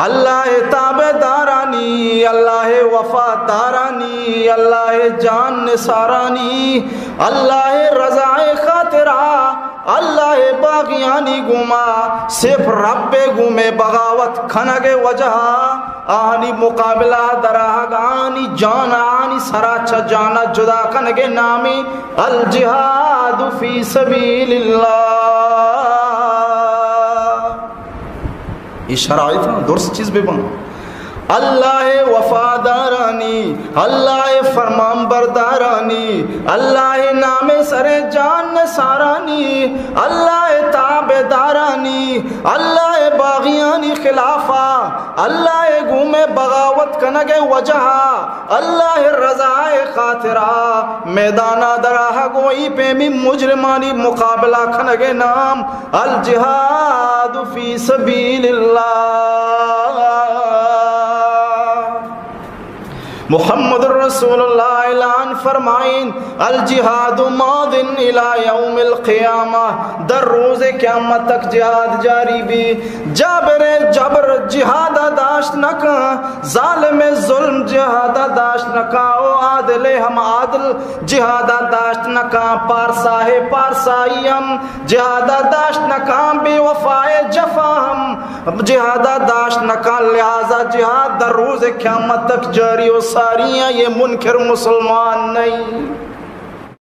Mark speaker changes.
Speaker 1: اللہ تابدارانی، اللہ وفادارانی، اللہ جان نثارانی، اللہ رضا خاطرہ، اللہ باغیانی گما صرف رب گمے بغاوت کھنگ وجہ آنی مقابلہ دراغانی جانانی سراچ جانا جدا کھنگ نامی الجہاد فی سبیل اللہ. یہ شرائط ہیں درست چیز بے بن. اللہ وفادارانی، اللہ فرمان بردارانی، اللہ نام سر جان سارانی، اللہ تابدارانی، اللہ باغیانی خلافہ، اللہ گوم بغاوت کنگ وجہ، اللہ رضائے خاطرہ، میدانہ دراہ گوئی پہ بھی مجرمانی مقابلہ کھنگ نام الجہاد فی سبیل اللہ. محمد رسول اللہ اعلان فرمائیں الجہاد ماض الى یوم القیامہ، در روز قیامت تک جہاد جاری بھی. جبر جہاد داشت نکا، ظالم ظلم جہاد داشت نکا، او عادل ہم عادل جہاد داشت نکا، پارسا ہے پارسائی ہم جہاد داشت نکا، بے وفائے جفا ہم جہاد داشت نکا. لہذا جہاد در روز قیامت تک جاری و ساریاں، یہ منکر مسلمان نہیں.